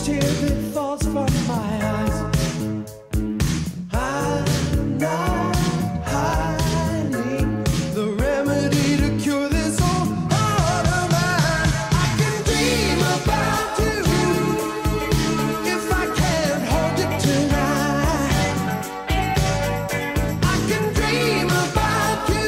tear that falls from my eyes. I'm not hiding the remedy to cure this old heart of mine. I can dream about you if I can't hold it tonight. I can dream about you.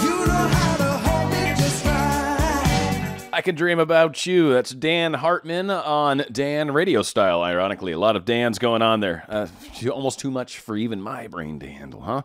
You know how to hold it just right. I Can Dream About You. That's Dan Hartman on Dan RadioStyle, ironically. A lot of Dans going on there. Almost too much for even my brain to handle, huh?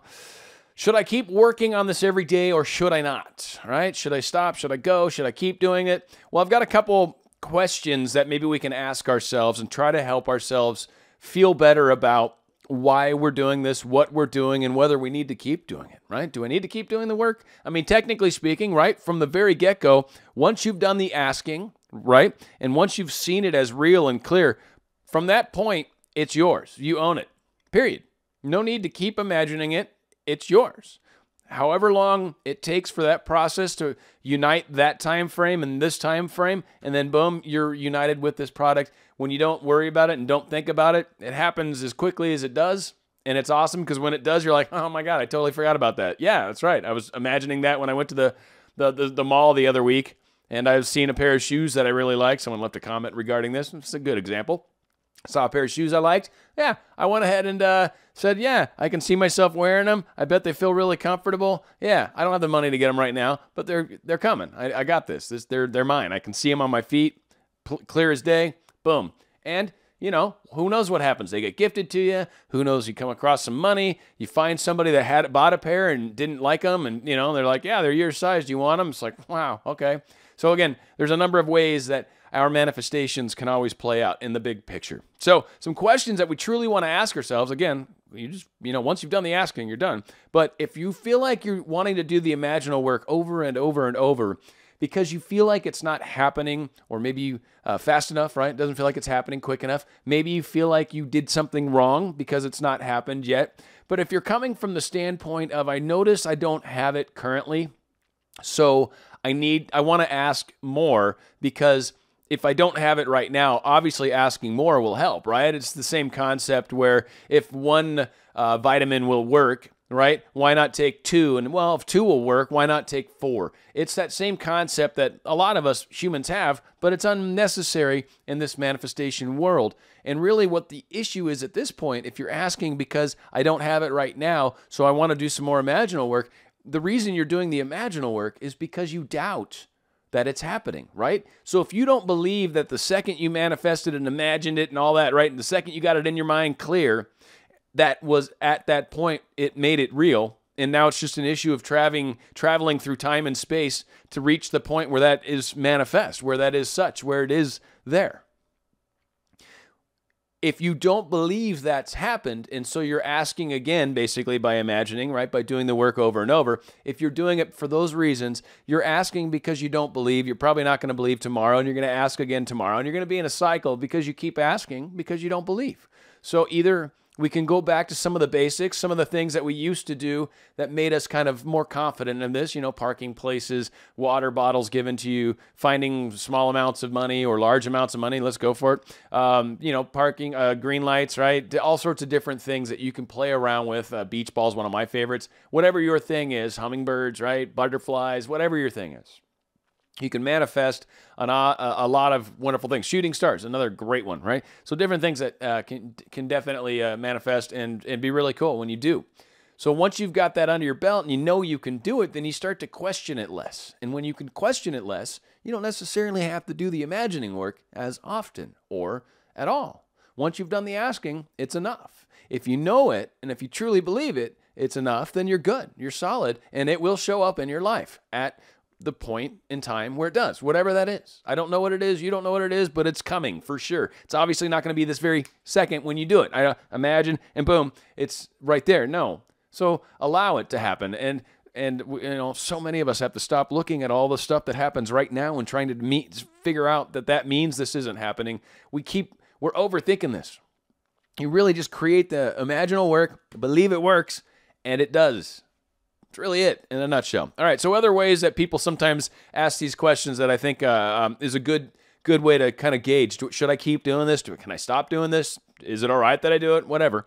Should I keep working on this every day or should I not? All right? Should I stop? Should I go? Should I keep doing it? Well, I've got a couple questions that maybe we can ask ourselves and try to help ourselves feel better about why we're doing this, what we're doing, and whether we need to keep doing it, right? Do I need to keep doing the work? I mean, technically speaking, right, from the very get-go, once you've done the asking, right, and once you've seen it as real and clear, from that point, it's yours. You own it, period. No need to keep imagining it. It's yours. However long it takes for that process to unite that time frame and this time frame, and then boom, you're united with this product. When you don't worry about it and don't think about it, it happens as quickly as it does, and it's awesome because when it does, you're like, oh my God, I totally forgot about that. Yeah, that's right. I was imagining that when I went to the mall the other week, and I've seen a pair of shoes that I really like. Someone left a comment regarding this. It's a good example. Saw a pair of shoes I liked. Yeah, I went ahead and said, yeah, I can see myself wearing them. I bet they feel really comfortable. Yeah, I don't have the money to get them right now, but they're coming. I got this. They're mine. I can see them on my feet, clear as day. Boom. And, you know, who knows what happens? They get gifted to you. Who knows? You come across some money. You find somebody that bought a pair and didn't like them. And, you know, they're like, yeah, they're your size. Do you want them? It's like, wow, okay. So, again, there's a number of ways that our manifestations can always play out in the big picture. So, some questions that we truly want to ask ourselves. Again, once you've done the asking, you're done. But if you feel like you're wanting to do the imaginal work over and over and over, because you feel like it's not happening, or maybe you fast enough, right? It doesn't feel like it's happening quick enough. Maybe you feel like you did something wrong because it's not happened yet. But if you're coming from the standpoint of, I notice I don't have it currently, so I want to ask more, because if I don't have it right now, obviously asking more will help, right? It's the same concept where if one vitamin will work, right? Why not take two? And well, if two will work, why not take four? It's that same concept that a lot of us humans have, but it's unnecessary in this manifestation world. And really what the issue is at this point, if you're asking because I don't have it right now, so I want to do some more imaginal work, the reason you're doing the imaginal work is because you doubt that it's happening, right? So if you don't believe that the second you manifested and imagined it and all that, right, and the second you got it in your mind clear, that was at that point, it made it real. And now it's just an issue of traveling through time and space to reach the point where that is manifest, where that is such, where it is there. If you don't believe that's happened, and so you're asking again, basically by imagining, right, by doing the work over and over, if you're doing it for those reasons, you're asking because you don't believe, you're probably not going to believe tomorrow, and you're going to ask again tomorrow, and you're going to be in a cycle because you keep asking because you don't believe. So either we can go back to some of the basics, some of the things that we used to do that made us kind of more confident in this, parking places, water bottles given to you, finding small amounts of money or large amounts of money. Let's go for it. Parking, green lights, right? All sorts of different things that you can play around with. Beach balls, one of my favorites. Whatever your thing is, hummingbirds, right? Butterflies, whatever your thing is. You can manifest a lot of wonderful things. Shooting stars, another great one, right? So different things that can definitely manifest and be really cool when you do. So once you've got that under your belt and you know you can do it, then you start to question it less. And when you can question it less, you don't necessarily have to do the imagining work as often or at all. Once you've done the asking, it's enough. If you know it and if you truly believe it, it's enough, then you're good. You're solid, and it will show up in your life at the point in time where it does, whatever that is. I don't know what it is. You don't know what it is, but it's coming for sure. It's obviously not going to be this very second when you do it. I imagine, and boom, it's right there. No. So allow it to happen. And so many of us have to stop looking at all the stuff that happens right now and trying to figure out that means this isn't happening. We're overthinking this. You really just create the imaginal work, believe it works, and it does. That's really it in a nutshell. All right, so other ways that people sometimes ask these questions that I think is a good good way to kind of gauge, should I keep doing this? Can I stop doing this? Is it all right that I do it? Whatever.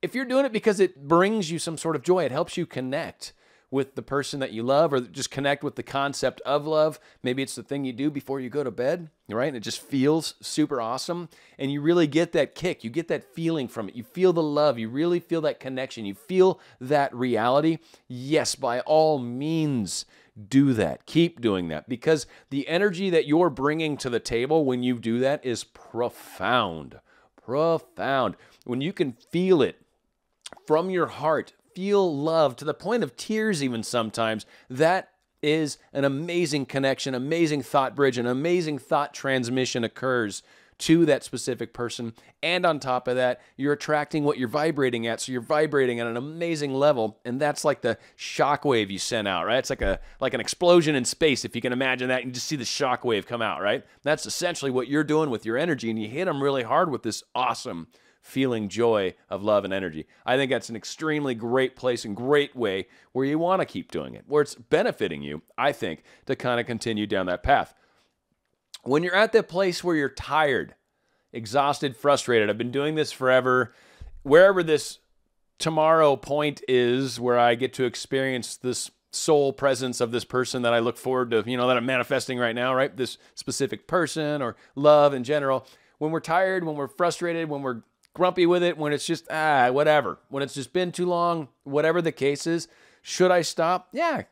If you're doing it because it brings you some sort of joy, it helps you connect with the person that you love, or just connect with the concept of love. Maybe it's the thing you do before you go to bed, right? And it just feels super awesome. And you really get that kick. You get that feeling from it. You feel the love. You really feel that connection. You feel that reality. Yes, by all means, do that. Keep doing that, because the energy that you're bringing to the table when you do that is profound. Profound. When you can feel it from your heart, feel love to the point of tears even sometimes, that is an amazing connection, amazing thought bridge, an amazing thought transmission occurs to that specific person. And on top of that, you're attracting what you're vibrating at. So you're vibrating at an amazing level. And that's like the shock wave you send out, right? It's like an explosion in space. If you can imagine that, you just see the shock wave come out, right? That's essentially what you're doing with your energy. And you hit them really hard with this awesome feeling joy of love and energy. I think that's an extremely great place and great way where you want to keep doing it, where it's benefiting you, I think, to kind of continue down that path. When you're at that place where you're tired, exhausted, frustrated, I've been doing this forever, wherever this tomorrow point is where I get to experience this soul presence of this person that I look forward to, that I'm manifesting right now, right? This specific person or love in general. When we're tired, when we're frustrated, when we're grumpy with it, when it's just, whatever. When it's just been too long, whatever the case is, should I stop? Yeah,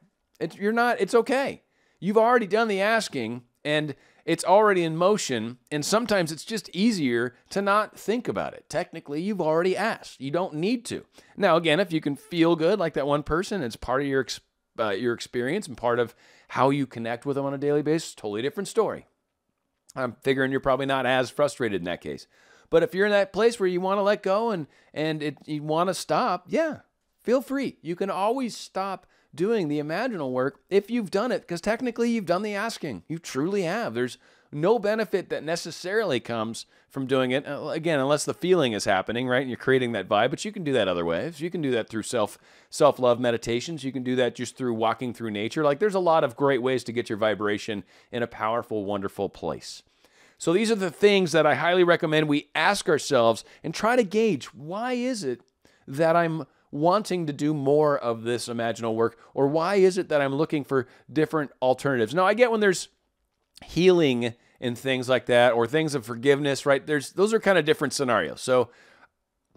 it's okay. You've already done the asking, and it's already in motion, and sometimes it's just easier to not think about it. Technically, you've already asked. You don't need to. Now, again, if you can feel good like that one person, it's part of your experience and part of how you connect with them on a daily basis, totally different story. I'm figuring you're probably not as frustrated in that case. But if you're in that place where you want to let go and you want to stop, yeah, feel free. You can always stop doing the imaginal work if you've done it, because technically you've done the asking. You truly have. There's no benefit that necessarily comes from doing it, again, unless the feeling is happening, right? And you're creating that vibe, but you can do that other ways. You can do that through self-love meditations. You can do that just through walking through nature. Like, there's a lot of great ways to get your vibration in a powerful, wonderful place. So these are the things that I highly recommend we ask ourselves and try to gauge, why is it that I'm wanting to do more of this imaginal work? Or why is it that I'm looking for different alternatives? Now, I get when there's healing and things like that, or things of forgiveness, right? Those are kind of different scenarios. So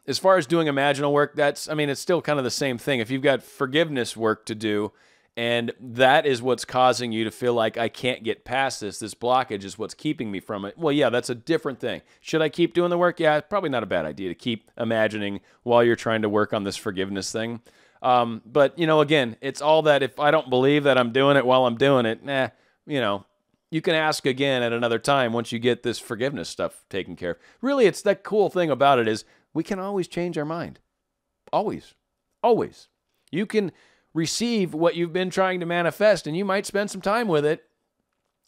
as far as doing imaginal work, it's still kind of the same thing. If you've got forgiveness work to do, and that is what's causing you to feel like, I can't get past this blockage is what's keeping me from it. Well, yeah, that's a different thing. Should I keep doing the work? Yeah, it's probably not a bad idea to keep imagining while you're trying to work on this forgiveness thing. But, again, it's all that if I don't believe that I'm doing it while I'm doing it, you can ask again at another time once you get this forgiveness stuff taken care of. Really, it's that cool thing about it is we can always change our mind. Always. Always. You can receive what you've been trying to manifest, and you might spend some time with it,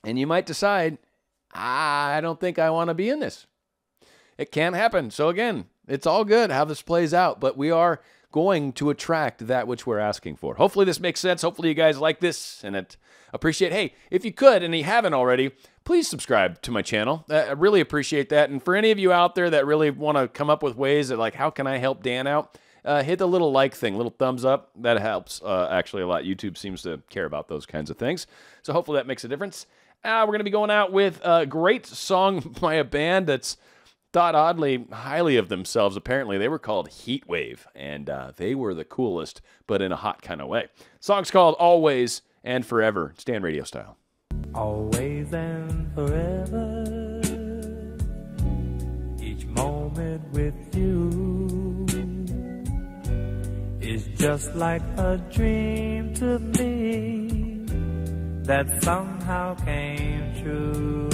and you might decide, I don't think I want to be in this. It can happen. So again, it's all good how this plays out, but we are going to attract that which we're asking for. Hopefully this makes sense. Hopefully you guys like this and appreciate. Hey, if you could, and you haven't already, please subscribe to my channel. I really appreciate that. And for any of you out there that really want to come up with ways that, how can I help Dan out? Hit the little like thing, little thumbs up. That helps actually a lot. YouTube seems to care about those kinds of things. So hopefully that makes a difference. We're going to be going out with a great song by a band that's thought oddly highly of themselves. Apparently they were called Heatwave, and they were the coolest, but in a hot kind of way. The song's called Always and Forever. It's Dan Radio Style. Always and forever, each moment with you is just like a dream to me that somehow came true.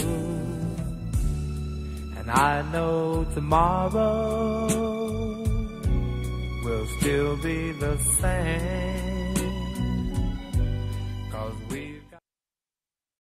And I know tomorrow will still be the same.